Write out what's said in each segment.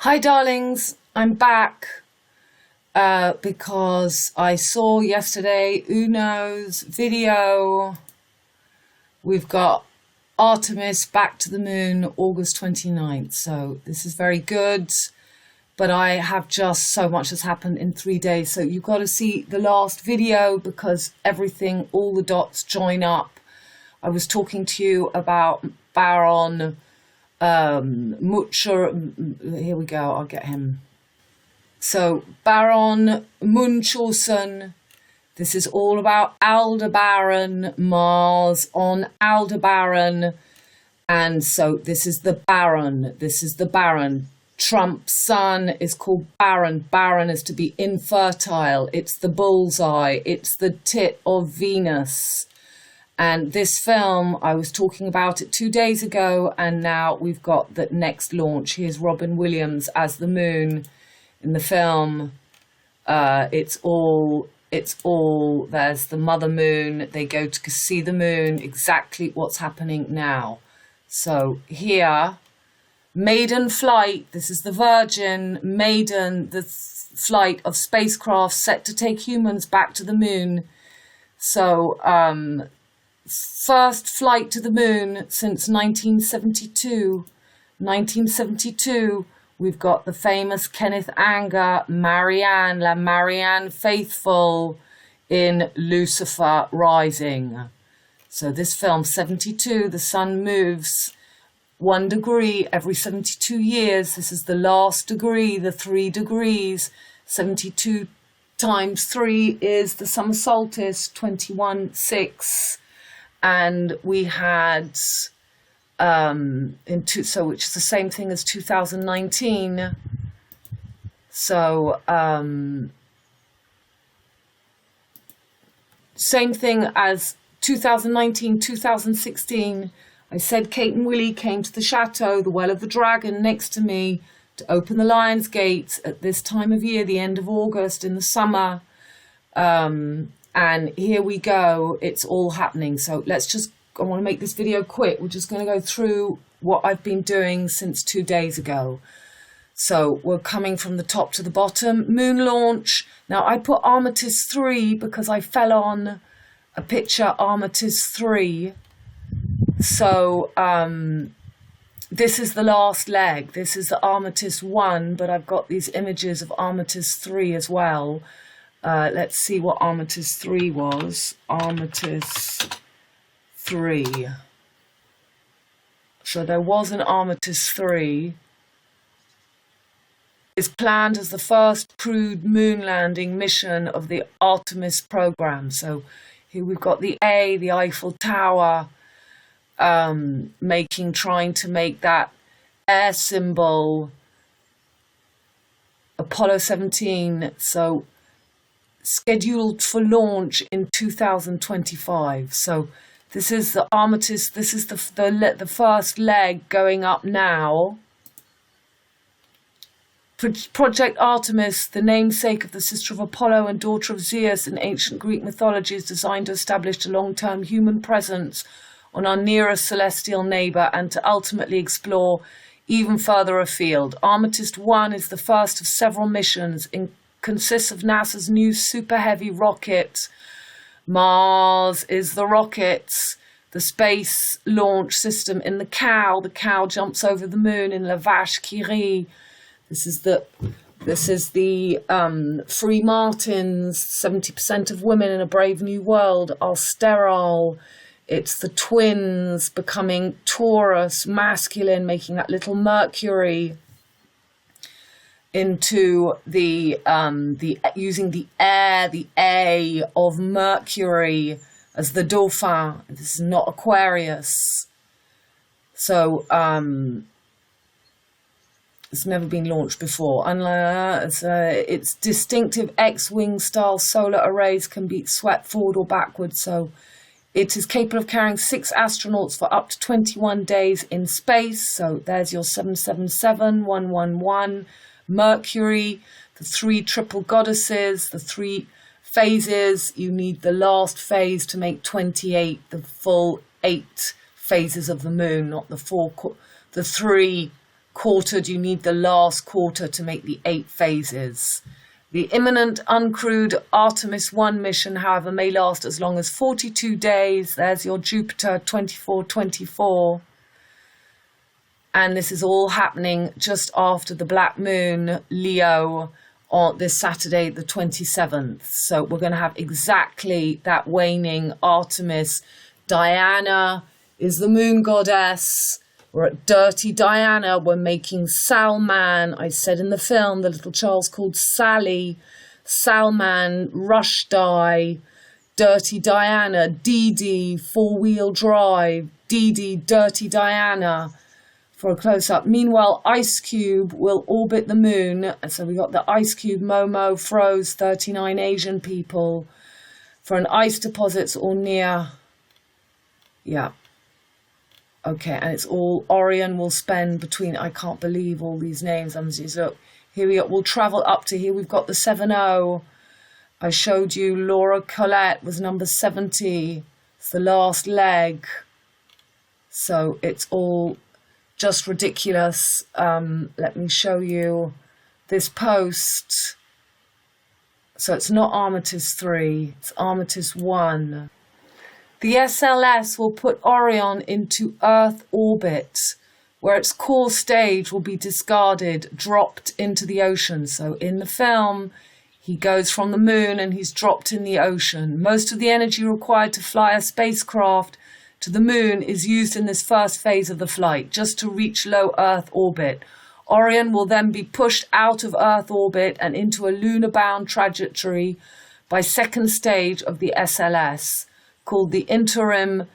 Hi darlings, I'm back because I saw yesterday Uno's video. We've got Artemis back to the moon August 29th, so this is very good, but I have just so much has happened in 3 days, so you've got to see the last video because everything, all the dots join up. I was talking to you about BARREN, here we go, I'll get him. So BARREN, Munchausen, this is all about AldeBARON, Mars on AldeBARON, and so this is the BARREN. Trump's son is called BARREN. BARREN is to be infertile. It's the bullseye. It's the tit of Venus. And this film, I was talking about it 2 days ago, and now we've got the next launch. Here's Robin Williams as the moon in the film. It's all, there's the mother moon. They go to see the moon, exactly what's happening now. So here, maiden flight, this is the Virgin, maiden, the flight of spacecraft set to take humans back to the moon. So, first flight to the moon since 1972. 1972, we've got the famous Kenneth Anger, Marianne, La Marianne Faithfull in Lucifer Rising. So this film, 72, the sun moves 1 degree every 72 years. This is the last degree, the 3 degrees. 72 times 3 is the summer solstice, 21/6. And we had, which is the same thing as 2019. So, same thing as 2019, 2016. I said Kate and Willie came to the chateau, the Well of the Dragon, next to me, to open the Lion's Gates at this time of year, the end of August, in the summer. And here we go, it's all happening. So I want to make this video quick. We're just going to go through what I've been doing since 2 days ago. So we're coming from the top to the bottom. Moon launch. Now I put Armetis 3 because I fell on a picture Armetis 3. So this is the last leg. This is the Armetis 1, but I've got these images of Armetis 3 as well. Let's see what Armetis 3 was. Armetis 3. So there was an Armetis 3. It's planned as the first crewed moon landing mission of the Artemis program. So here we've got the A, the Eiffel Tower, trying to make that air symbol. Apollo 17. So scheduled for launch in 2025. So this is the Armetis, this is the first leg going up now. Project Artemis, the namesake of the sister of Apollo and daughter of Zeus in ancient Greek mythology, is designed to establish a long-term human presence on our nearest celestial neighbour and to ultimately explore even further afield. Armetis 1 is the first of several missions consists of NASA's new super heavy rocket. Mars is the rockets, the space launch system in the cow. The cow jumps over the moon in La Vache qui rit. This is the Free Martins. 70% of women in a brave new world are sterile. It's the twins becoming Taurus, masculine, making that little Mercury into the using the air, the A of Mercury as the DAUPHIN. This is not Aquarius. So it's never been launched before. Its distinctive X-wing style solar arrays can be swept forward or backwards. So it is capable of carrying 6 astronauts for up to 21 days in space. So there's your 777, 111. Mercury, the 3 triple goddesses, the 3 phases. You need the last phase to make 28, the full 8 phases of the moon, not the 3 quartered. You need the last quarter to make the 8 phases. The imminent uncrewed Artemis 1 mission, however, may last as long as 42 days. There's your Jupiter 2424. And this is all happening just after the Black Moon, Leo, on this Saturday, the 27th. So we're going to have exactly that waning Artemis. Diana is the moon goddess. We're at Dirty Diana. We're making Salman. I said in the film, the little child's called Sally. Salman, Rushdie, Dirty Diana, Dee, four-wheel drive, Dee, Dirty Diana, for a close-up. Meanwhile, Ice Cube will orbit the moon. So we got the Ice Cube, Momo, froze 39 Asian people for an ice deposits or near. Yeah. Okay, and it's all Orion will spend between, I can't believe all these names. Look, here we are. We'll travel up to here. We've got the 7-0. I showed you Laura Collette was number 70. It's the last leg. So it's all just ridiculous. Let me show you this post. So it's not Armetis 3, it's Armetis 1. The SLS will put Orion into Earth orbit, where its core stage will be discarded, dropped into the ocean. So in the film, he goes from the moon and he's dropped in the ocean. Most of the energy required to fly a spacecraft to the moon is used in this first phase of the flight, just to reach low Earth orbit. Orion will then be pushed out of Earth orbit and into a lunar-bound trajectory by second stage of the SLS, called the interim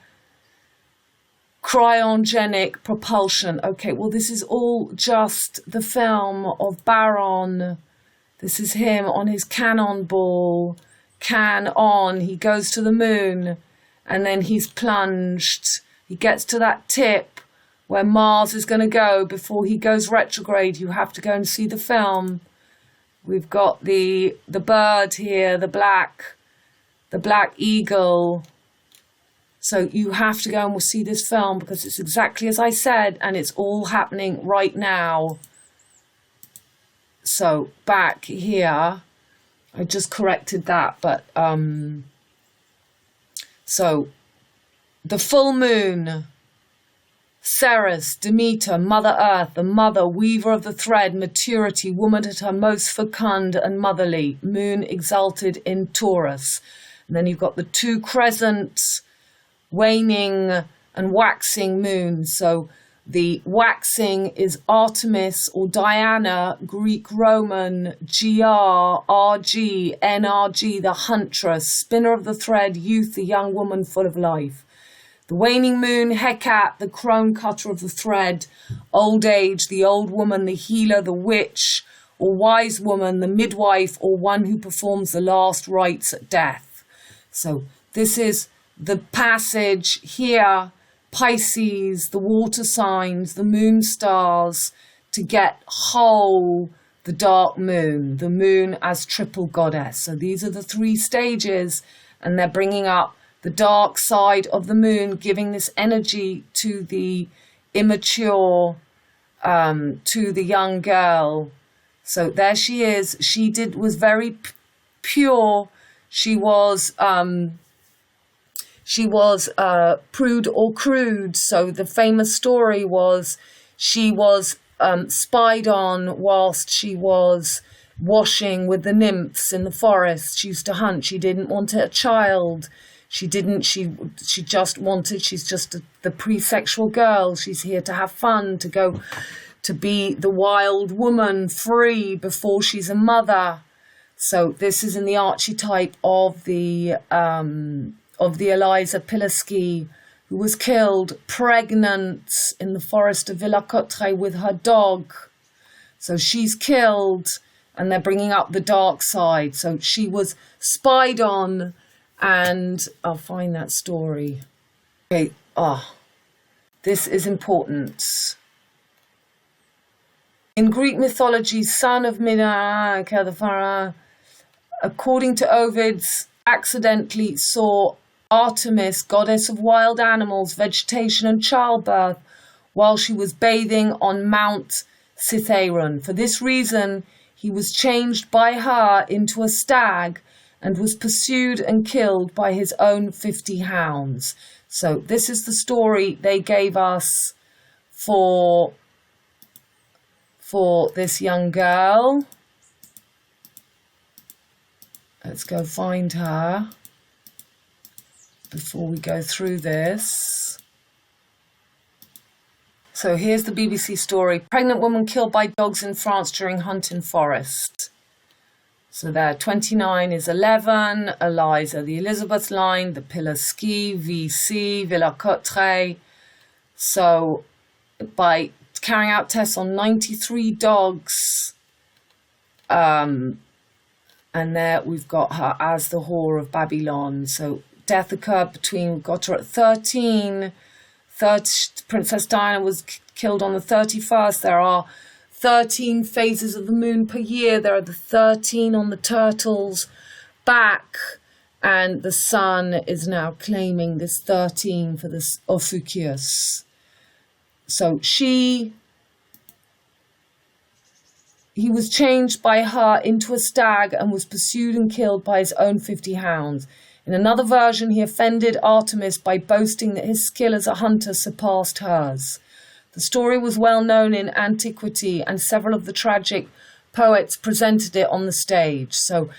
cryogenic propulsion. Okay, well, this is all just the film of BARREN. This is him on his cannonball, can on. He goes to the moon and then he's plunged. He gets to that tip where Mars is going to go before he goes retrograde. You have to go and see the film. We've got the bird here, the black eagle. So you have to go and see this film because it's exactly as I said, and it's all happening right now. So back here, I just corrected that, but so the full moon, Ceres, Demeter, Mother Earth, the mother, weaver of the thread, maturity, woman at her most fecund and motherly, moon exalted in Taurus. And then you've got the 2 crescents, waning and waxing moons. So the waxing is Artemis or Diana, Greek Roman, GR, NRG, the huntress, spinner of the thread, youth, the young woman full of life. The waning moon, Hecate, the crone cutter of the thread, old age, the old woman, the healer, the witch or wise woman, the midwife or one who performs the last rites at death. So this is the passage here, Pisces, the water signs, the moon stars, to get whole, the dark moon, the moon as triple goddess. So these are the 3 stages, and they're bringing up the dark side of the moon, giving this energy to the immature, to the young girl. So there she is. She was very pure. She was prude or crude. So the famous story was she was spied on whilst she was washing with the nymphs in the forest. She used to hunt. She didn't want a child. She just wanted, she's just the pre-sexual girl. She's here to have fun, to go, to be the wild woman, free before she's a mother. So this is in the archetype of the Eliza Pilasky, who was killed pregnant in the forest of Villa-Cotre with her dog. So she's killed, and they're bringing up the dark side. So she was spied on, and I'll find that story. Okay, this is important. In Greek mythology, son of Mina, according to Ovid's, accidentally saw Artemis, goddess of wild animals, vegetation and childbirth, while she was bathing on Mount Cytheron. For this reason, he was changed by her into a stag and was pursued and killed by his own 50 hounds. So this is the story they gave us for this young girl. Let's go find her before we go through this. So here's the BBC story. Pregnant woman killed by dogs in France during hunt in forest. So there, 29 is 11, Eliza, the Elizabeth line, the Pillar Ski, VC, Villa Cotteret. So by carrying out tests on 93 dogs, and there we've got her as the whore of Babylon. So death occurred between, got her at 13. Princess Diana was killed on the 31st. There are 13 phases of the moon per year. There are the 13 on the turtle's back, and the sun is now claiming this 13 for this Ophiuchus. So he was changed by her into a stag and was pursued and killed by his own 50 hounds. In another version, he offended Artemis by boasting that his skill as a hunter surpassed hers. The story was well known in antiquity, and several of the tragic poets presented it on the stage. So,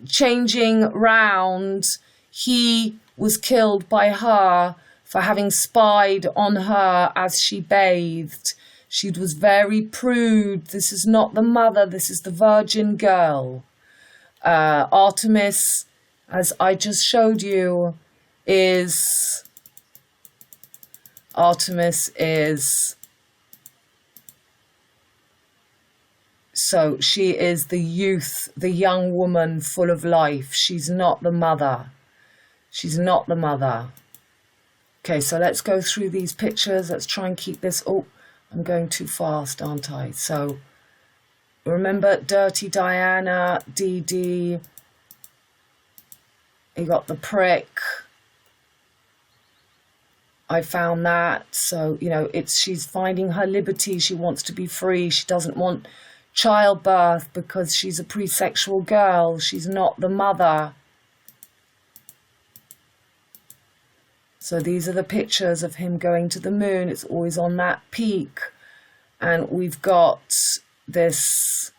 changing round, he was killed by her for having spied on her as she bathed. She was very prude. This is not the mother, this is the virgin girl. Artemis, as I just showed you, Artemis is, so she is the youth, the young woman full of life. She's not the mother. She's not the mother. Okay, so let's go through these pictures. Let's try and keep this. Oh, I'm going too fast, aren't I? So remember Dirty Diana, DD. You got the prick. I found that. So, you know, she's finding her liberty. She wants to be free. She doesn't want childbirth because she's a pre-sexual girl. She's not the mother. So these are the pictures of him going to the moon. It's always on that peak. And we've got this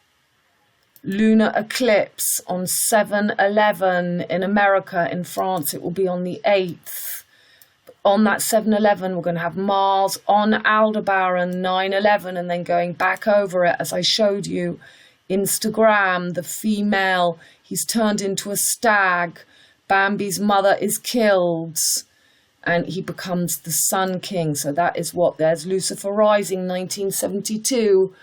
lunar eclipse on 7/11 in America. In France, it will be on the 8th. On that 7/11, we're going to have Mars on Aldebaran 9/11, and then going back over it, as I showed you, Instagram, the female, he's turned into a stag. Bambi's mother is killed, and he becomes the Sun King. So that is what, there's Lucifer Rising 1972,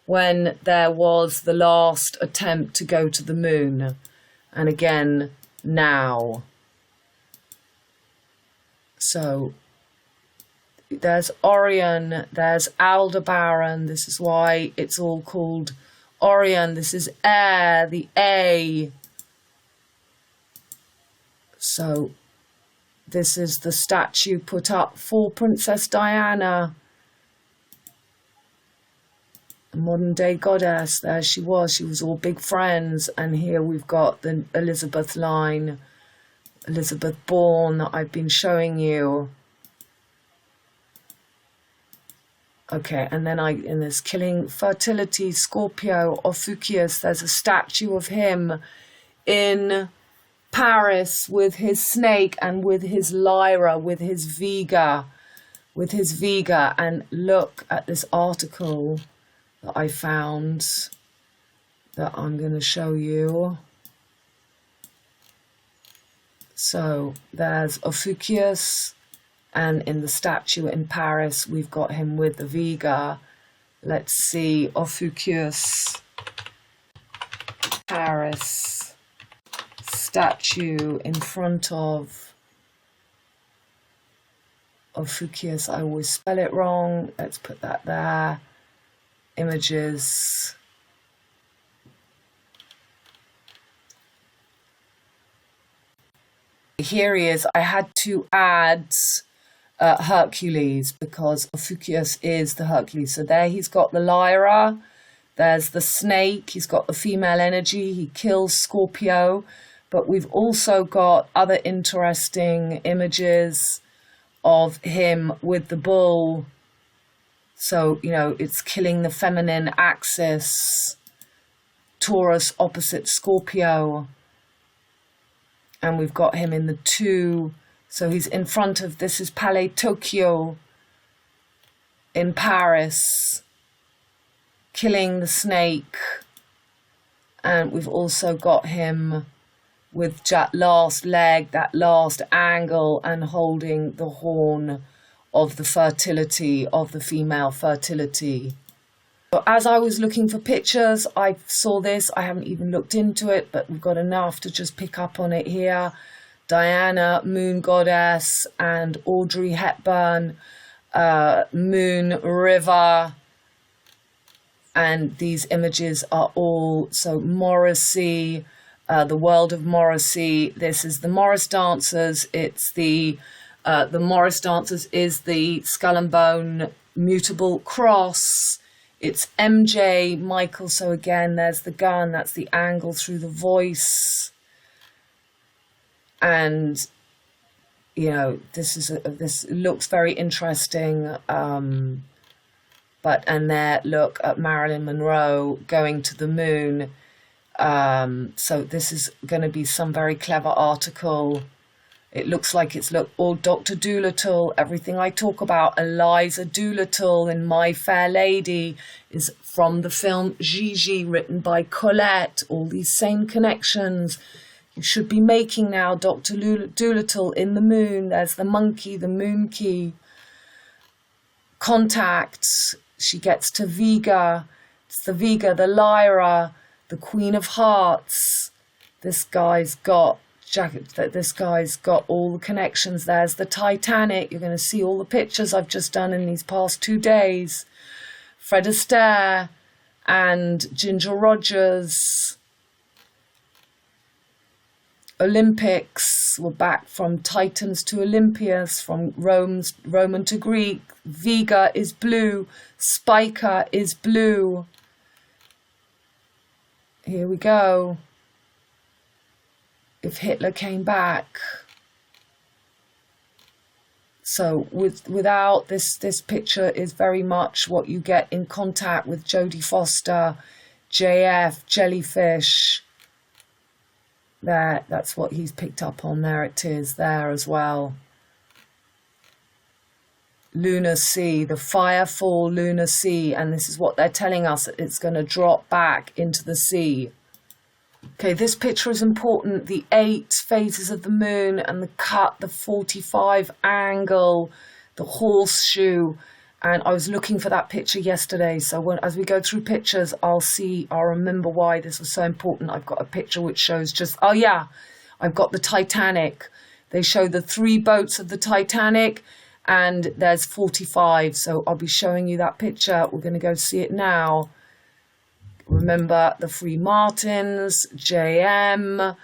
when there was the last attempt to go to the moon. And again, now. So there's Orion, there's Aldebaran. This is why it's all called Orion. This is air, the A. So this is the statue put up for Princess Diana, a modern day goddess. There she was all big friends. And here we've got the Elizabeth line, Elizabeth born, that I've been showing you. Okay, and then in this killing fertility, Scorpio, Ophiuchus, there's a statue of him in Paris with his snake and with his lyra, with his VEGA. And look at this article that I found that I'm going to show you. So there's Ophiuchus, and in the statue in Paris, we've got him with the VEGA. Let's see, Ophiuchus, Paris, statue in front of Ophiuchus. I always spell it wrong. Let's put that there. Images. Here he is. I had to add Hercules, because Ophiuchus is the Hercules. So there he's got the Lyra, there's the snake, he's got the female energy, he kills Scorpio, but we've also got other interesting images of him with the bull. So, you know, it's killing the feminine axis, Taurus opposite Scorpio. And we've got him in the 2. So he's in front of, this is Palais Tokyo in Paris, killing the snake. And we've also got him with that last leg, that last angle, and holding the horn of the fertility, of the female fertility. So as I was looking for pictures, I saw this. I haven't even looked into it, but we've got enough to just pick up on it here. Diana, moon goddess, and Audrey Hepburn, moon river. And these images are all, so Morrissey, the world of Morrissey. This is the Morris Dancers. It's the Morris Dancers is the Skull and Bone mutable cross. It's MJ, Michael. So again, there's the gun. That's the angle through the voice. And, you know, this looks very interesting. And there, look at Marilyn Monroe going to the moon. So this is going to be some very clever article. It looks like it's all Dr. Dolittle. Everything I talk about, Eliza Doolittle in My Fair Lady, is from the film Gigi, written by Colette. All these same connections you should be making now. Dr. Dolittle in the moon. There's the monkey, the moon key. Contact. She gets to VEGA. It's the VEGA, the Lyra, the Queen of Hearts. This guy's got all the connections. There's the Titanic. You're going to see all the pictures I've just done in these past 2 days. Fred Astaire and Ginger Rogers. Olympics. We're back from Titans to Olympias, from Roman to Greek. VEGA is blue. SPICA is blue. Here we go. If Hitler came back. So without this picture is very much what you get in Contact with Jodie Foster, JF, Jellyfish. There, that's what he's picked up on. There it is, there as well. Lunacy, the firefall Lunacy, and this is what they're telling us, that it's going to drop back into the sea. Okay, this picture is important. The 8 phases of the moon and the cut, the 45 angle, the horseshoe. And I was looking for that picture yesterday. So as we go through pictures, I'll remember why this was so important. I've got a picture which shows just, oh yeah, I've got the Titanic. They show the 3 boats of the Titanic, and there's 45. So I'll be showing you that picture. We're going to go see it now. Remember the Free Martins, JM,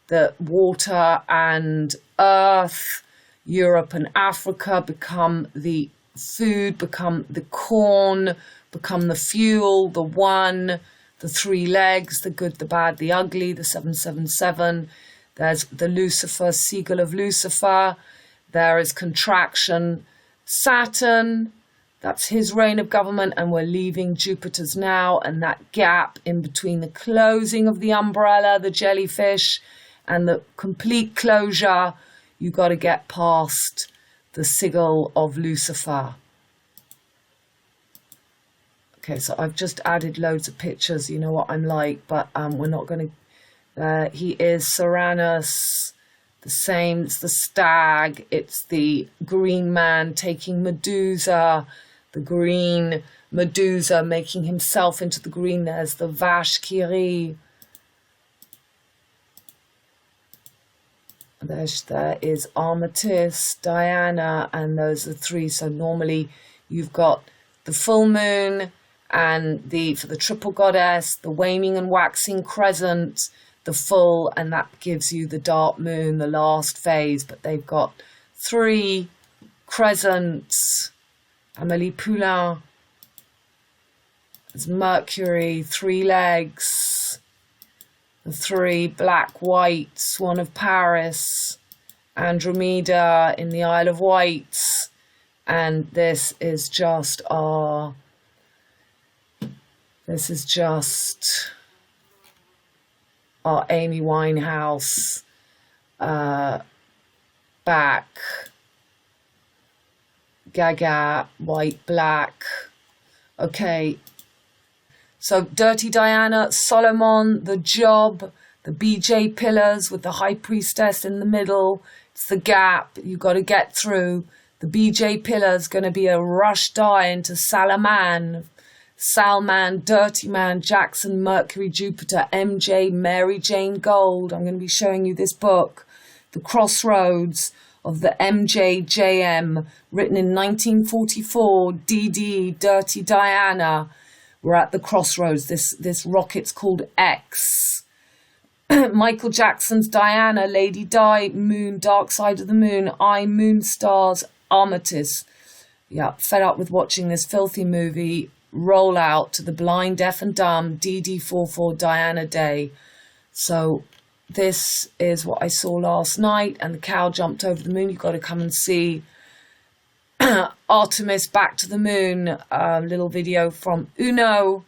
the water and earth, Europe and Africa become the food, become the corn, become the fuel, the one, the 3 legs, the good, the bad, the ugly, the 777. There's the Lucifer, seagull of Lucifer. There is contraction, Saturn. That's his reign of government, and we're leaving Jupiter's now, and that gap in between the closing of the umbrella, the jellyfish, and the complete closure, you got to get past the sigil of Lucifer. Okay, so I've just added loads of pictures, you know what I'm like, but we're not going to... he is Uranus, the same, it's the stag, it's the green man taking Medusa, the green Medusa making himself into the green. There's the Vache Kiri. There is Armetis, Diana, and those are 3. So normally you've got the full moon and for the triple goddess, the waning and waxing crescent, the full, and that gives you the dark moon, the last phase. But they've got 3 Crescent, Amélie Poulain. There's Mercury, 3 legs, the 3 black, white, Swan of Paris, Andromeda in the Isle of Wight, and this is just our Amy Winehouse back, Gaga, white, black. Okay, so Dirty Diana, Solomon, the Job, the BJ pillars with the High Priestess in the middle. It's the gap you got to get through. The BJ pillar's going to be a rush die into Salaman, Salman, Dirty Man, Jackson, Mercury, Jupiter, MJ, Mary Jane Gold. I'm going to be showing you this book, The Crossroads of the MJJM, written in 1944, DD, Dirty Diana. We're at the crossroads. This rocket's called X. Michael Jackson's Diana, Lady Di, Moon, Dark Side of the Moon, I, Moon Stars, Armetis. Yeah, fed up with watching this filthy movie. Roll out to the blind, deaf and dumb, DD44 Diana Day. So this is what I saw last night, and the cow jumped over the moon. You've got to come and see Artemis back to the moon, little video from Uno.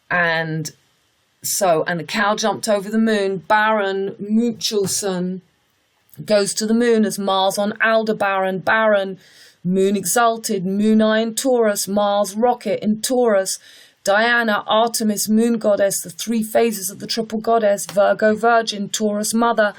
And the cow jumped over the moon. Baron Munchausen goes to the moon as Mars on Aldebaran. Baron, Moon Exalted, Moon Eye in Taurus, Mars rocket in Taurus, Diana, Artemis, Moon Goddess, the 3 phases of the Triple Goddess, VirgO Virgin, Taurus Mother,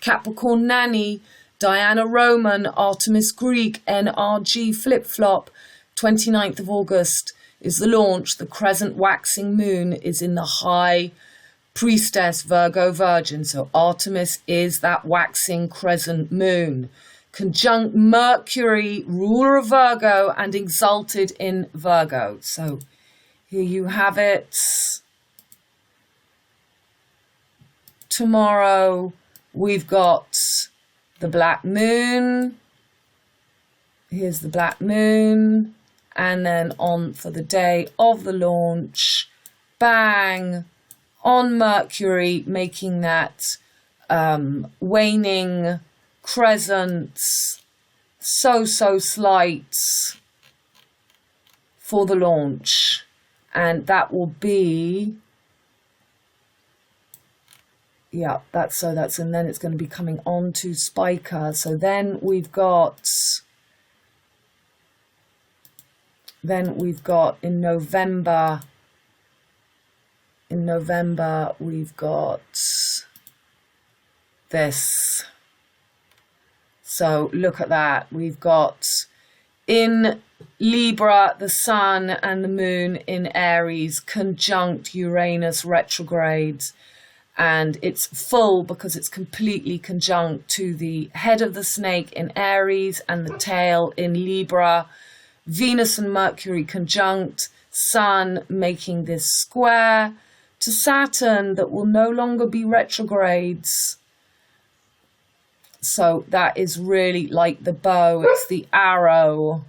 Capricorn Nanny, Diana Roman, Artemis Greek, NRG flip-flop. 29th of August is the launch. The crescent waxing moon is in the High Priestess, VirgO Virgin. So Artemis is that waxing crescent moon. Conjunct Mercury, ruler of Virgo, and exalted in Virgo. So here you have it. Tomorrow we've got the black moon. Here's the black moon. And then on for the day of the launch, bang, on Mercury, making that waning crescent so slight for the launch. And that will be, yeah, that's, and then it's going to be coming on to SPICA. So then we've got in November we've got this. So look at that. We've got in Libra, the sun and the moon in Aries, conjunct Uranus retrograde. And it's full because it's completely conjunct to the head of the snake in Aries and the tail in Libra. Venus and Mercury conjunct, Sun making this square to Saturn that will no longer be retrogrades. So that is really like the bow, it's the arrow.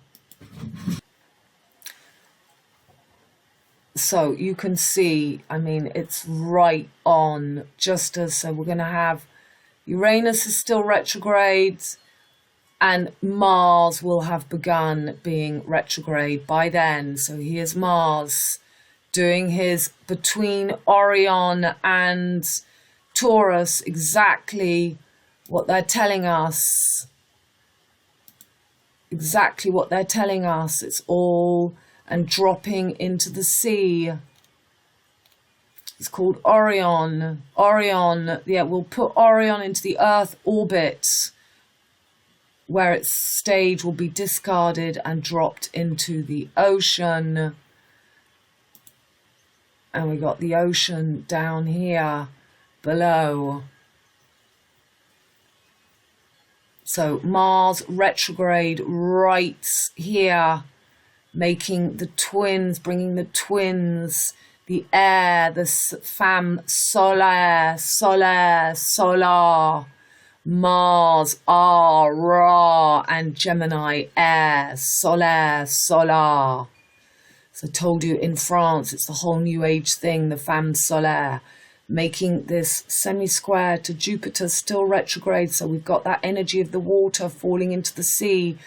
So you can see, I mean, it's right on, just as, so we're going to have Uranus is still retrograde, and Mars will have begun being retrograde by then. So here's Mars doing his between Orion and Taurus, exactly what they're telling us. Exactly what they're telling us. It's all, and dropping into the sea. It's called Orion. Orion, yeah, we'll put Orion into the Earth orbit, where its stage will be discarded and dropped into the ocean. And we got the ocean down here below. So Mars retrograde right here, making the twins, bringing the twins, the air, the femme solaire, solar, Mars, Ra, and Gemini, air, solaire, solar. So I told you in France, it's the whole New Age thing, the femme solaire, making this semi-square to Jupiter, still retrograde. So we've got that energy of the water falling into the sea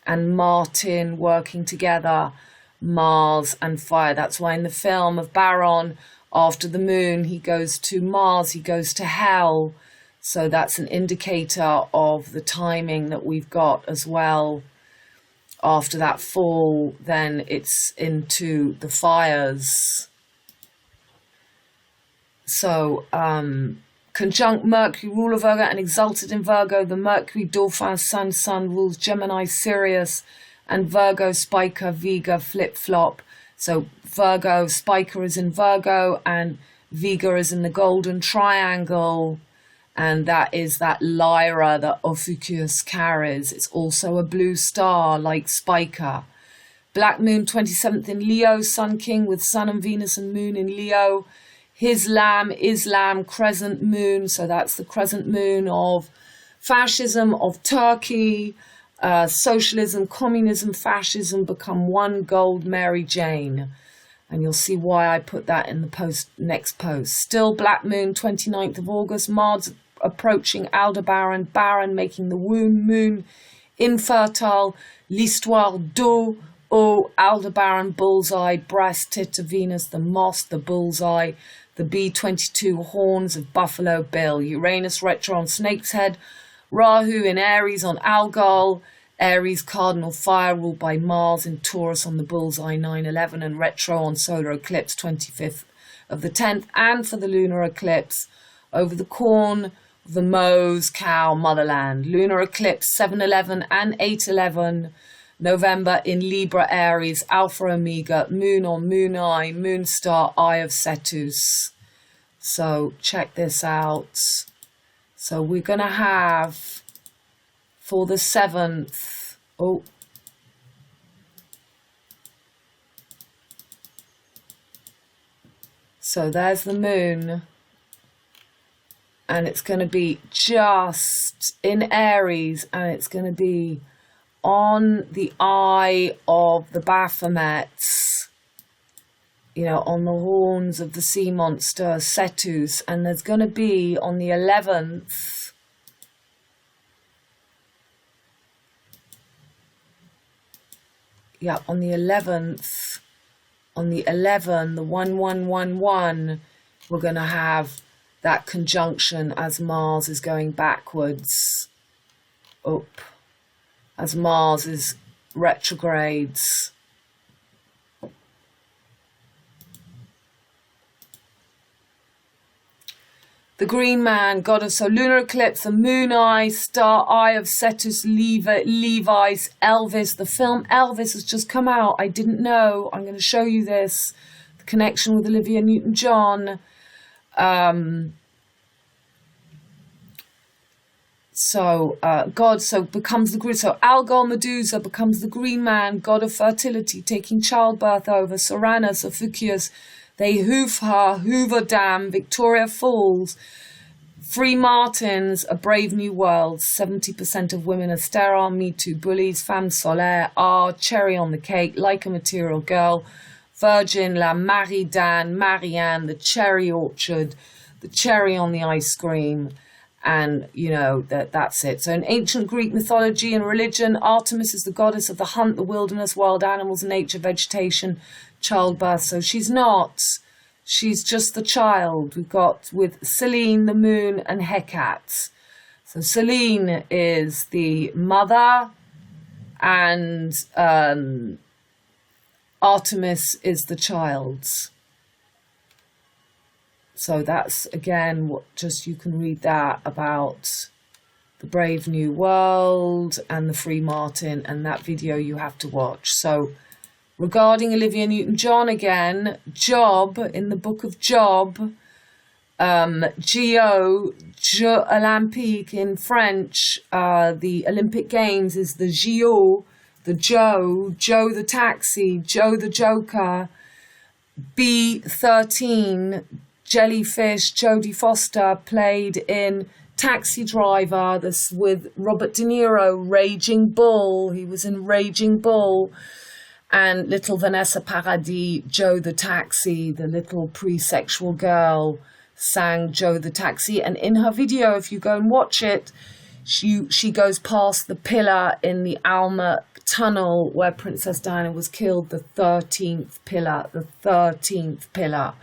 and Martin working together, Mars and fire. That's why in the film of BARREN, after the moon, he goes to Mars, he goes to hell. So that's an indicator of the timing that we've got as well. After that fall, then it's into the fires. So, conjunct Mercury, ruler Virgo, and exalted in Virgo. The Mercury, Dauphin, Sun rules Gemini, Sirius, and Virgo, SPICA, VEGA, flip-flop. So Virgo, SPICA is in Virgo, and VEGA is in the golden triangle. And that is that lyra that Ophiuchus carries. It's also a blue star like SPICA. Black moon, 27th in Leo, Sun King with Sun and Venus and Moon in Leo. Islam, Crescent moon. So that's the Crescent moon of fascism, of Turkey. Socialism, communism, fascism become one gold Mary Jane. And you'll see why I put that in the next post. Still black moon, 29th of August. Mars approaching Aldebaran. Baron making the womb. Moon, infertile. L'histoire d'eau. Aldebaran, bullseye. Breast, tit of Venus. The moss, the bullseye. The B-22 horns of Buffalo Bill. Uranus retro on Snake's Head. Rahu in Aries on Algol. Aries cardinal fire ruled by Mars in Taurus on the bullseye 9/11 and retro on solar eclipse 25th of the 10th, and for the lunar eclipse over the corn of the Mose cow motherland. Lunar eclipse 7/11 and 8/11 November in Libra Aries, Alpha Omega, moon on moon eye, moon star, eye of Cetus. So check this out. So we're going to have for the 7th, so there's the moon, and it's going to be just in Aries, and it's going to be on the eye of the Baphomets, you know, on the horns of the sea monster Cetus, and there's going to be on the 11th, on the 11th, on the 11, the 1111, we're going to have that conjunction as Mars is going backwards up, as Mars is retrogrades. The green man, goddess, so lunar eclipse, the moon eye, star eye of Cetus, Levi's, Elvis. The film Elvis has just come out. I didn't know. I'm going to show you this. The connection with Olivia Newton-John. God, so becomes the green. So Algol Medusa becomes the green man, god of fertility, taking childbirth over. Uranus, Ophiuchus. They hoof her, Hoover Dam, Victoria Falls, Free Martins, A Brave New World, 70% of women are sterile, Me Too bullies, Femme Solaire, Cherry on the Cake, Like a Material Girl, Virgin, La Marie Dan, Marianne, The Cherry Orchard, The Cherry on the Ice Cream, and, you know, that's it. So in ancient Greek mythology and religion, Artemis is the goddess of the hunt, the wilderness, wild animals, nature, vegetation, childbirth. So she's just the child. We've got with Selene, the moon, and Hecate. So Selene is the mother, and Artemis is the child. So that's, again, what just you can read that about the Brave New World and the Free Martin, and that video you have to watch. So regarding Olivia Newton-John again, Job, in the book of Job, Jeux Olympiques in French, the Olympic Games is the Joe the taxi, Joe the Joker, B13, Jellyfish, Jodie Foster played in Taxi Driver, this with Robert De Niro, Raging Bull. He was in Raging Bull. And little Vanessa Paradis, Joe the Taxi, the little pre-sexual girl, sang Joe the Taxi. And in her video, if you go and watch it, she goes past the pillar in the Alma tunnel where Princess Diana was killed, the 13th pillar, the 13th pillar.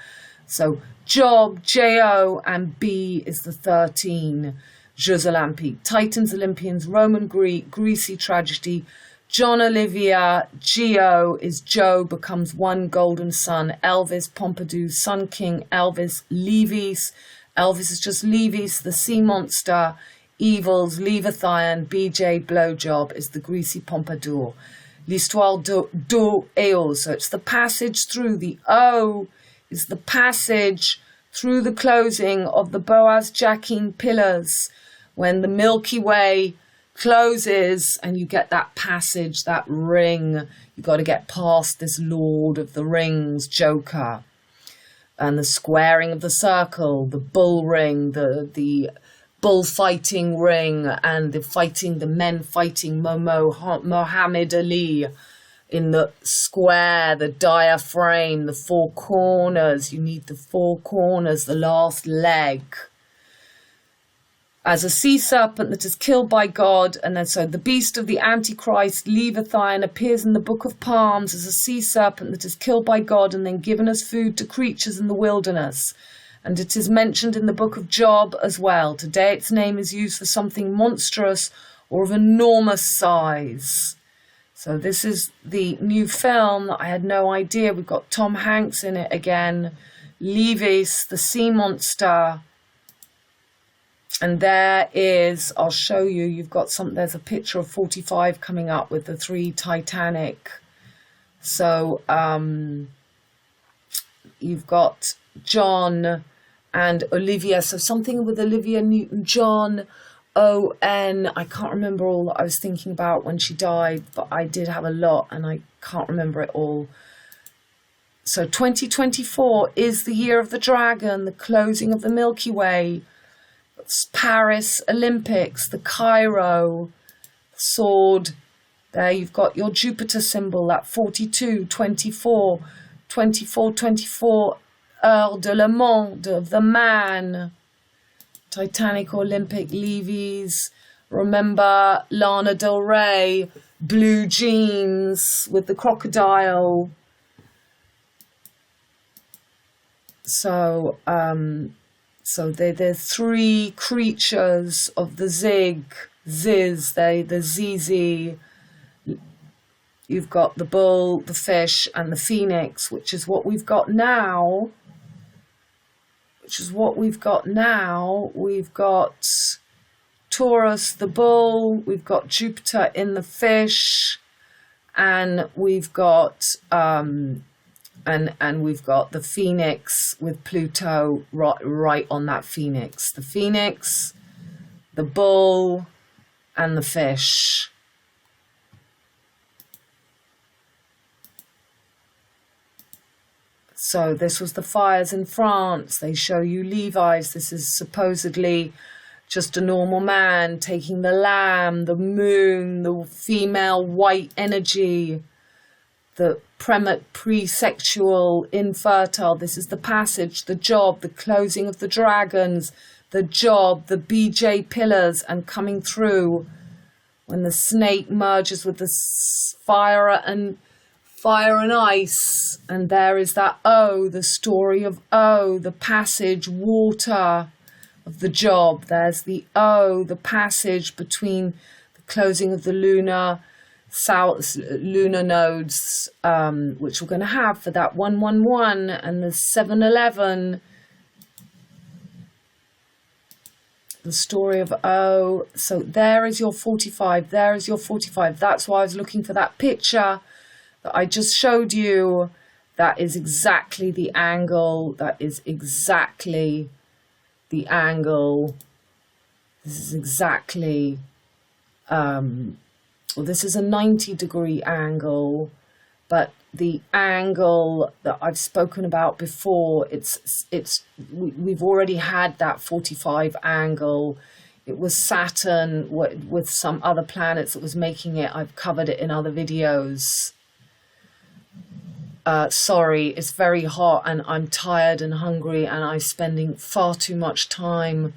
So Job, J-O, and B is the 13. Jeux Olympiques, Titans, Olympians, Roman Greek, Greasy Tragedy, John Olivia, Geo is Joe, becomes one golden sun, Elvis, Pompidou, Sun King, Elvis, Levis, Elvis is just Levis, the sea monster, Evils, Leviathan, BJ, Blowjob is the greasy Pompadour. L'histoire d'eau et eau, so it's the passage through, the O is the passage through the closing of the Boaz Jachin pillars, when the Milky Way closes and you get that passage, that ring. You got to get past this Lord of the Rings, Joker, and the squaring of the circle, the bull ring, the bullfighting ring, and the men fighting Muhammad Ali in the square, the diaphragm, the four corners. You need the four corners, the last leg. As a sea serpent that is killed by God, and then so the beast of the Antichrist, Leviathan, appears in the Book of Palms as a sea serpent that is killed by God and then given as food to creatures in the wilderness. And it is mentioned in the Book of Job as well. Today its name is used for something monstrous or of enormous size. So this is the new film that I had no idea. We've got Tom Hanks in it again. Levis, the sea monster. And there is, I'll show you, you've got there's a picture of 45 coming up with the 3 Titanic. So you've got John and Olivia. So something with Olivia Newton-John, O-N. I can't remember all that I was thinking about when she died, but I did have a lot and I can't remember it all. So 2024 is the year of the dragon, the closing of the Milky Way. Paris Olympics, the Cairo sword. There you've got your Jupiter symbol, that 42, 24, 24, 24, heure de le monde, of the man. Titanic, Olympic, Levi's. Remember Lana Del Rey, blue jeans with the crocodile. So they're 3 creatures of the Ziz, the ZZ. You've got the bull, the fish, and the phoenix, which is what we've got now. We've got Taurus, the bull. We've got Jupiter in the fish, and we've got and we've got the phoenix with Pluto right on that phoenix. The phoenix, the bull, and the fish. So this was the fires in France. They show you Levi's. This is supposedly just a normal man taking the lamb, the moon, the female white energy, the pre-sexual, infertile. This is the passage, the job, the closing of the dragons, the job, the BJ pillars, and coming through when the snake merges with the fire and ice. And there is that O, the story of O, the passage, water of the job. There's the O, the passage between the closing of the lunar nodes, which we're going to have for that 111 and the 711. The story of O. So there is your 45. There is your 45. That's why I was looking for that picture that I just showed you. That is exactly the angle. That is exactly the angle. This is exactly well, this is a 90-degree angle, but the angle that I've spoken about before, we've already had that 45 angle It was Saturn with some other planets that was making it. I've covered it in other videos. Sorry, it's very hot and I'm tired and hungry, and I'm spending far too much time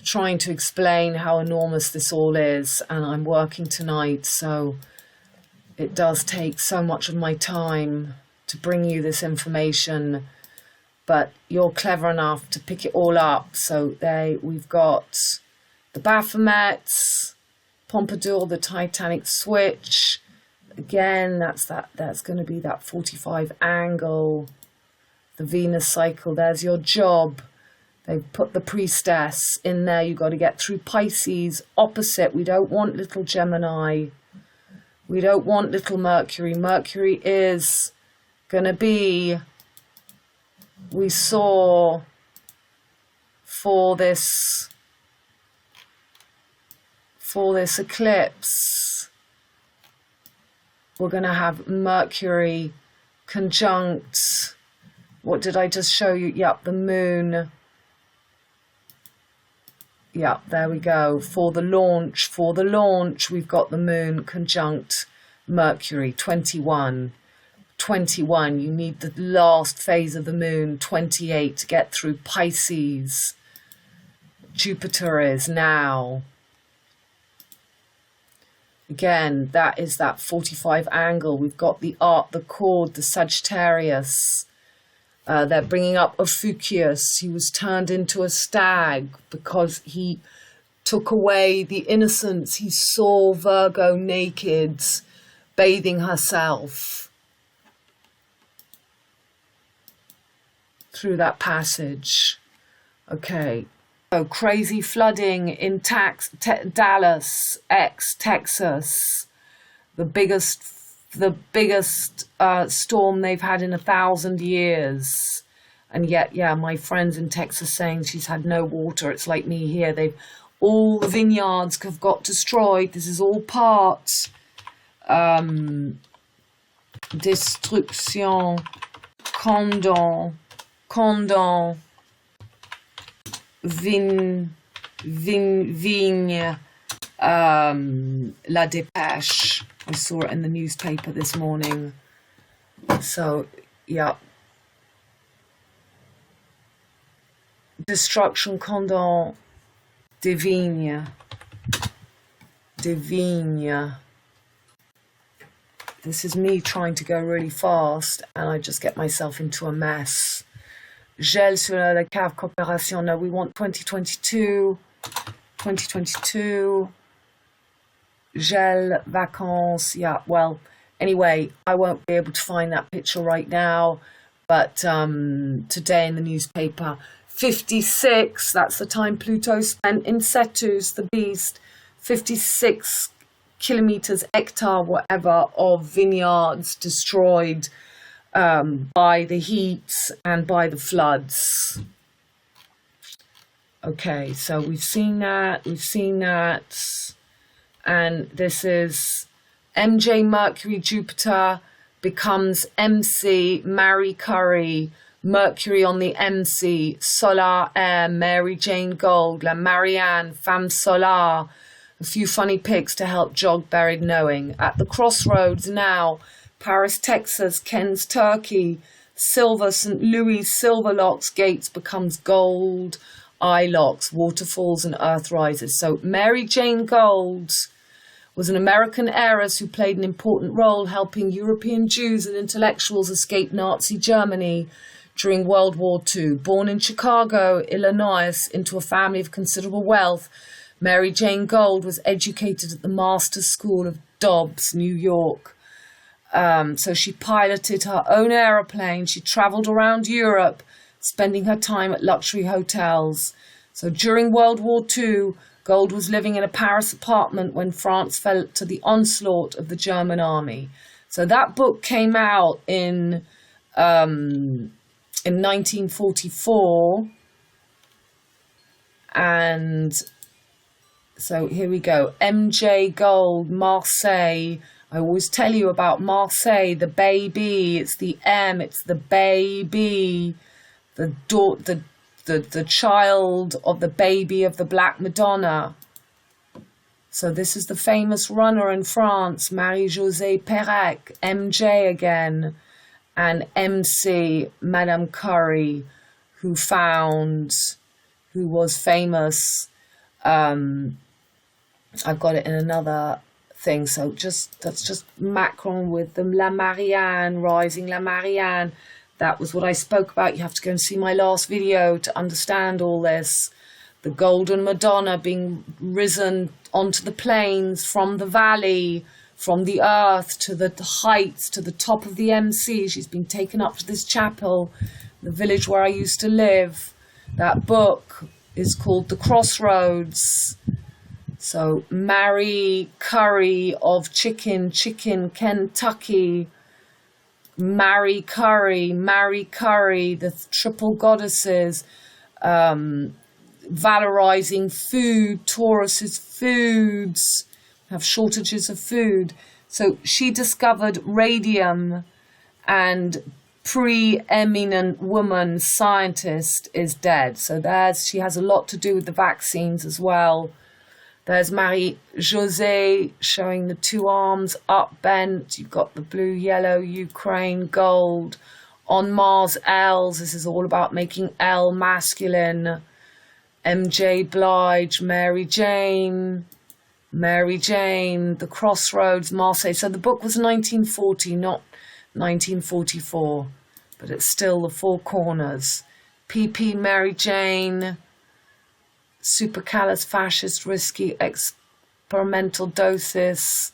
trying to explain how enormous this all is, and I'm working tonight, so it does take so much of my time to bring you this information, but you're clever enough to pick it all up. So we've got the Baphomets, Pompadour, the Titanic switch. Again, that's going to be that 45 angle. The Venus cycle, there's your job. They've put the priestess in there. You've got to get through Pisces. Opposite, we don't want little Gemini. We don't want little Mercury. Mercury is going to be, we saw for this eclipse, we're going to have Mercury conjunct, what did I just show you? Yep, the moon. Yep, there we go. For the launch, we've got the moon conjunct Mercury, 21. 21, you need the last phase of the moon, 28, to get through Pisces. Jupiter is now. Again, that is that 45 angle. We've got the chord, the Sagittarius. They're bringing up Ophiuchus. He was turned into a stag because he took away the innocence. He saw VirgO naked, bathing herself through that passage. Okay. So crazy flooding in Dallas, Texas, the biggest storm they've had in 1,000 years. And yet, yeah, my friends in Texas saying she's had no water. It's like me here. All the vineyards have got destroyed. This is all part destruction, condom, vigne, la dépêche. I saw it in the newspaper this morning. So, yeah. Destruction, condom, des vignes. This is me trying to go really fast, and I just get myself into a mess. Gel sur la cave coopération. No, we want 2022. Gel, vacances. Yeah, well, anyway, I won't be able to find that picture right now. But today in the newspaper, 56, that's the time Pluto spent in Cetus, the beast. 56 kilometers, hectare, whatever, of vineyards destroyed by the heat and by the floods. Okay, so we've seen that. And this is MJ Mercury Jupiter becomes MC, Marie Curie, Mercury on the MC, Solar Air, Mary Jane Gold, La Marianne, Femme Solar. A few funny pics to help jog buried knowing. At the crossroads now, Paris, Texas, Ken's Turkey, Silver, St. Louis, Silver Locks, Gates becomes gold, eye locks, waterfalls and earth rises. So Mary Jane Gold was an American heiress who played an important role helping European Jews and intellectuals escape Nazi Germany during World War II. Born in Chicago, Illinois, into a family of considerable wealth, Mary Jane Gold was educated at the Master's School of Dobbs, New York. So she piloted her own aeroplane. She traveled around Europe, spending her time at luxury hotels. So during World War II, Gold was living in a Paris apartment when France fell to the onslaught of the German army. So that book came out in 1944. And so here we go. MJ Gold, Marseille. I always tell you about Marseille, the baby. It's the M, it's the baby. The the child of the baby of the Black Madonna. So this is the famous runner in France, Marie-Josée Pérec, MJ again, and MC, Madame Curie, who was famous. I've got it in another thing, so that's just Macron with the La Marianne, rising La Marianne. That was what I spoke about. You have to go and see my last video to understand all this. The Golden Madonna being risen onto the plains from the valley, from the earth to the heights, to the top of the MC. She's been taken up to this chapel, the village where I used to live. That book is called The Crossroads. So Marie Curie of Chicken, Kentucky. Marie Curie, the triple goddesses, valorizing food. Taurus's foods have shortages of food. So she discovered radium, and preeminent woman scientist is dead. So she has a lot to do with the vaccines as well. There's Marie-Josée showing the two arms up bent. You've got the blue, yellow, Ukraine, gold. On Mars, L's. This is all about making L masculine. MJ Blige, Mary Jane, The Crossroads, Marseille. So the book was 1940, not 1944. But it's still the four corners. PP, Mary Jane. Supercalifascist risky experimental doses.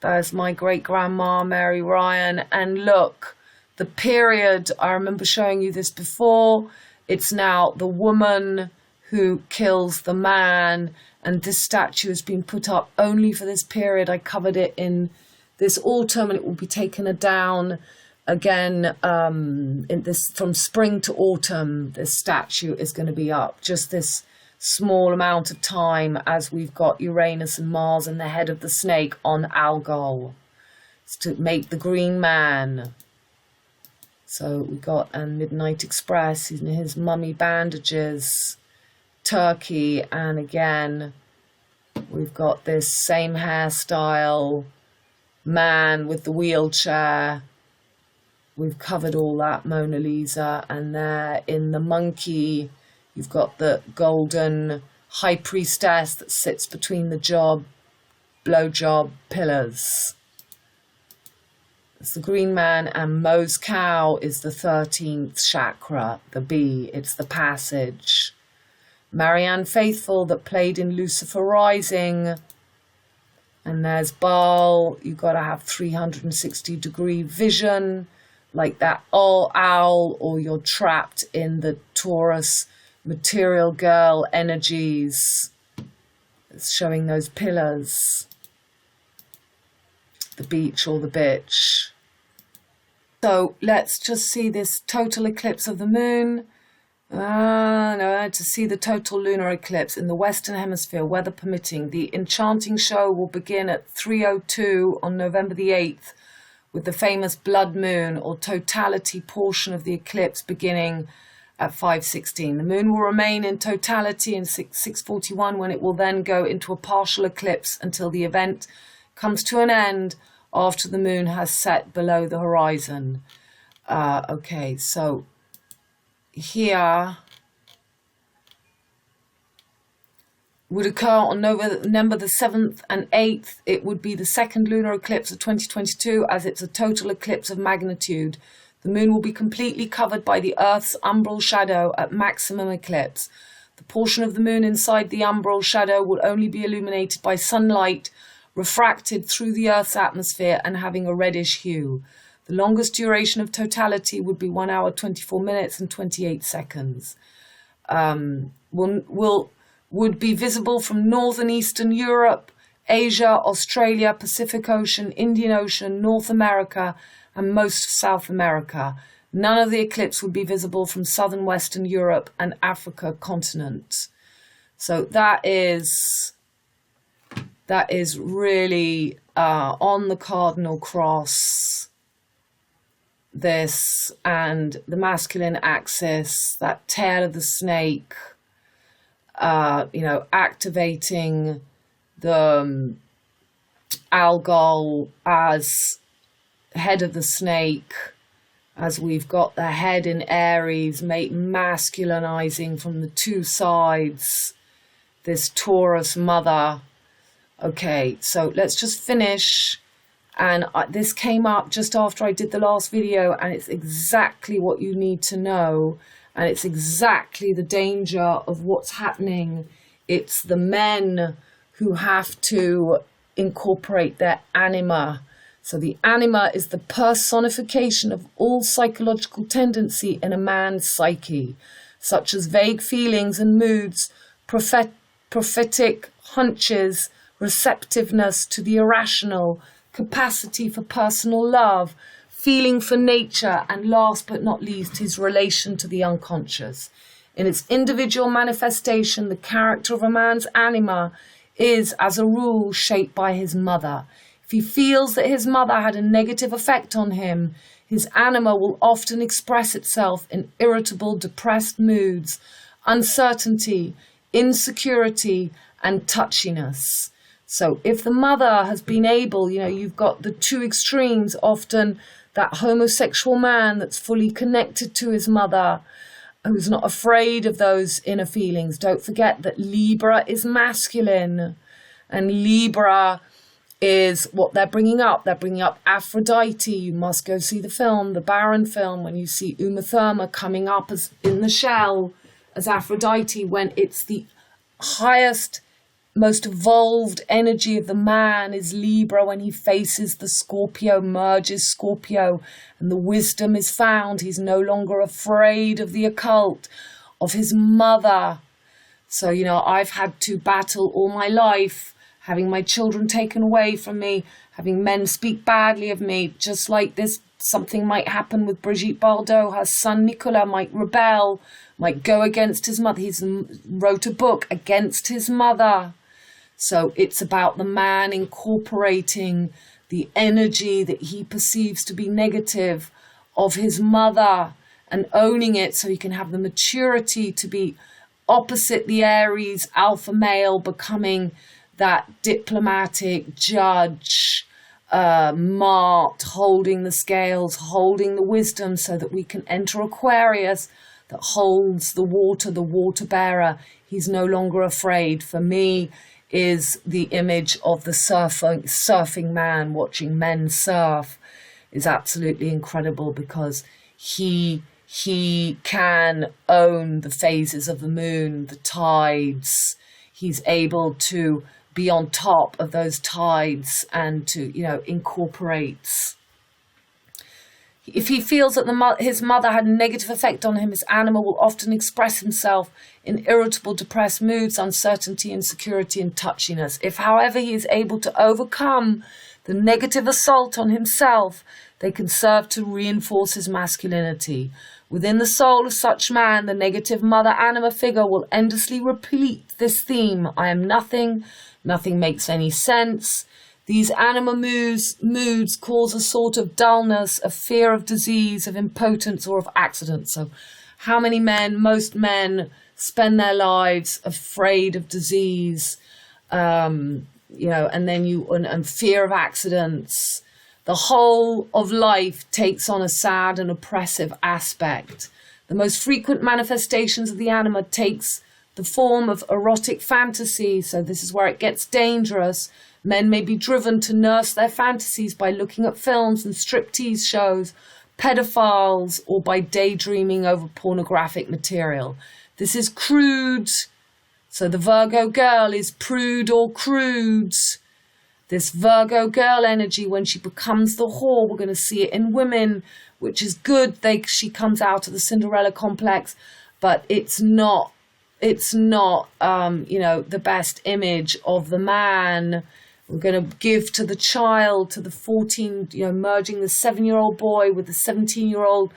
There's my great-grandma, Mary Ryan. And look, the period, I remember showing you this before, it's now the woman who kills the man, and this statue has been put up only for this period. I covered it in this autumn, and it will be taken down again in this from spring to autumn. This statue is going to be up just this small amount of time as we've got Uranus and Mars and the head of the snake on Algol. It's to make the green man. So we got Midnight Express in his mummy bandages, Turkey, and again we've got this same hairstyle, man with the wheelchair. We've covered all that, Mona Lisa, and there in the monkey you've got the golden high priestess that sits between the blowjob pillars. It's the green man, and MOSQUE is the 13th chakra, the B, it's the passage. Marianne Faithfull that played in Lucifer Rising. And there's Baal, you've got to have 360-degree vision, like that owl, or you're trapped in the Taurus material girl energies. It's showing those pillars. The beach or the bitch. So let's just see this total eclipse of the moon. To see the total lunar eclipse in the Western Hemisphere, weather permitting. The enchanting show will begin at 3:02 on November the 8th, with the famous blood moon or totality portion of the eclipse beginning at 5:16. The moon will remain in totality in 6:41, when it will then go into a partial eclipse until the event comes to an end after the moon has set below the horizon. Okay, so here would occur on November the 7th and 8th. It would be the second lunar eclipse of 2022, as it's a total eclipse of magnitude. The moon will be completely covered by the Earth's umbral shadow at maximum eclipse. The portion of the moon inside the umbral shadow will only be illuminated by sunlight refracted through the Earth's atmosphere and having a reddish hue. The longest duration of totality would be 1 hour, 24 minutes and 28 seconds. Would be visible from northern Eastern Europe, Asia, Australia, Pacific Ocean, Indian Ocean, North America, and most of South America. None of the eclipse would be visible from southern Western Europe and Africa continent. So that is really on the cardinal cross. this, and the masculine axis, that tail of the snake, activating the Algol as head of the snake, as we've got the head in Aries, masculinizing from the two sides, this Taurus mother. Okay, so let's just finish. And this came up just after I did the last video, and it's exactly what you need to know. And it's exactly the danger of what's happening. It's the men who have to incorporate their anima. So the anima is the personification of all psychological tendency in a man's psyche, such as vague feelings and moods, prophetic hunches, receptiveness to the irrational, capacity for personal love, feeling for nature, and last but not least, his relation to the unconscious. In its individual manifestation, the character of a man's anima is, as a rule, shaped by his mother. If he feels that his mother had a negative effect on him, his anima will often express itself in irritable, depressed moods, uncertainty, insecurity, and touchiness. So if the mother has been able, you've got the two extremes, often that homosexual man that's fully connected to his mother, who's not afraid of those inner feelings. Don't forget that Libra is masculine, and Libra is what they're bringing up. They're bringing up Aphrodite. You must go see the film, the BARREN film, when you see Uma Thurman coming up as in the shell as Aphrodite, when it's the highest, most evolved energy of the man is Libra, when he faces the Scorpio, merges Scorpio, and the wisdom is found. He's no longer afraid of the occult, of his mother. So, I've had to battle all my life, having my children taken away from me, having men speak badly of me, just like this. Something might happen with Brigitte Bardot. Her son Nicolas might rebel, might go against his mother. He's wrote a book against his mother. So it's about the man incorporating the energy that he perceives to be negative of his mother and owning it, so he can have the maturity to be opposite the Aries alpha male, becoming that diplomatic judge, mart, holding the scales, holding the wisdom, so that we can enter Aquarius, that holds the water bearer. He's no longer afraid. For me, is the image of the surfing man, watching men surf, is absolutely incredible, because he can own the phases of the moon, the tides. He's able to be on top of those tides and to, incorporate. If he feels that his mother had a negative effect on him, his anima will often express himself in irritable, depressed moods, uncertainty, insecurity, and touchiness. If, however, he is able to overcome the negative assault on himself, they can serve to reinforce his masculinity. Within the soul of such man, the negative mother anima figure will endlessly repeat this theme: I am nothing, nothing makes any sense. These anima moods cause a sort of dullness, a fear of disease, of impotence, or of accident. So how many men, most men, spend their lives afraid of disease, and fear of accidents. The whole of life takes on a sad and oppressive aspect. The most frequent manifestations of the anima takes the form of erotic fantasy. So this is where it gets dangerous. Men may be driven to nurse their fantasies by looking at films and striptease shows, pedophiles, or by daydreaming over pornographic material. This is crude. So the Virgo girl is prude or crude. This Virgo girl energy, when she becomes the whore, we're going to see it in women, which is good. She comes out of the Cinderella complex, but it's not the best image of the man. We're going to give to the child, to the 14, merging the 7-year-old boy with the 17-year-old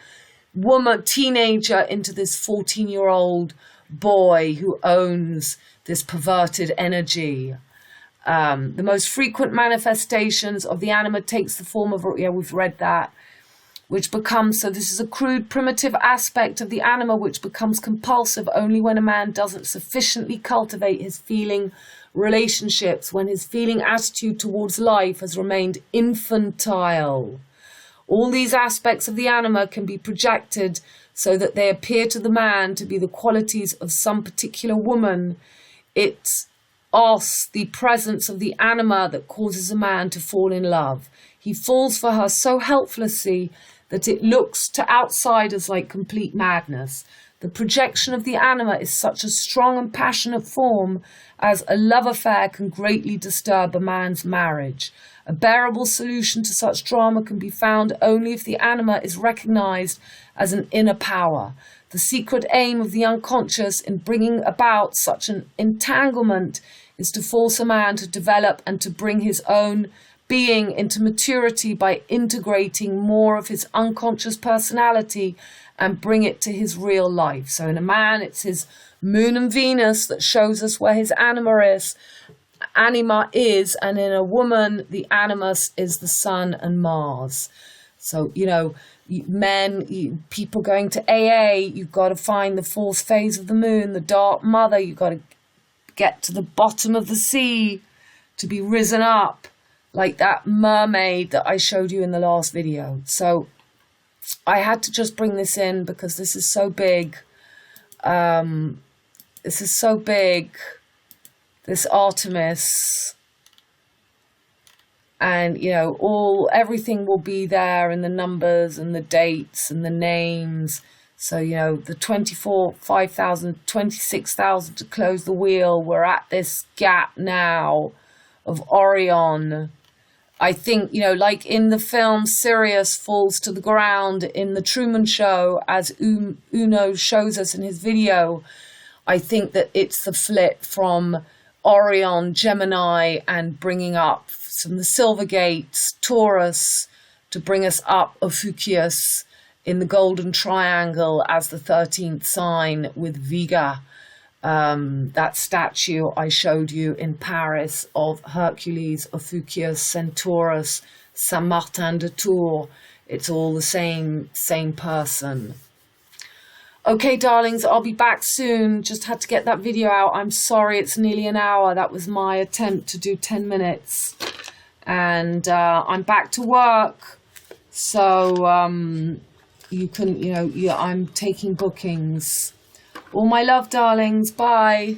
woman, teenager, into this 14-year-old boy who owns this perverted energy. The most frequent manifestations of the anima takes the form of, we've read that, which becomes, so this is a crude primitive aspect of the anima, which becomes compulsive only when a man doesn't sufficiently cultivate his feeling relationships, when his feeling attitude towards life has remained infantile. All these aspects of the anima can be projected so that they appear to the man to be the qualities of some particular woman. It's os, the presence of the anima, that causes a man to fall in love. He falls for her so helplessly that it looks to outsiders like complete madness. The projection of the anima is such a strong and passionate form as a love affair can greatly disturb a man's marriage. A bearable solution to such drama can be found only if the anima is recognized as an inner power. The secret aim of the unconscious in bringing about such an entanglement is to force a man to develop and to bring his own being into maturity by integrating more of his unconscious personality and bring it to his real life. So in a man, it's his moon and Venus that shows us where his anima is, and in a woman, the animus is the sun and Mars. So, you know, people going to AA, you've got to find the fourth phase of the moon, the dark mother. You've got to get to the bottom of the sea to be risen up, like that mermaid that I showed you in the last video. So I had to just bring this in because this is so big. This is so big, this Artemis. And, you know, everything will be there in the numbers and the dates and the names. So, you know, the 5,000, 26,000 to close the wheel. We're at this gap now of Orion. I think, you know, like in the film Sirius falls to the ground in the Truman Show, as Uno shows us in his video, I think that it's the flip from Orion, Gemini, and bringing up from the Silver Gates, Taurus, to bring us up Ophiuchus in the Golden Triangle as the 13th sign with VEGA. That statue I showed you in Paris of Hercules, Ophiuchus, Centaurus, Saint Martin de Tours. It's all the same person. Okay, darlings, I'll be back soon. Just had to get that video out. I'm sorry, it's nearly an hour. That was my attempt to do 10 minutes. And I'm back to work. So you can, you know, I'm taking bookings. All my love, darlings. Bye.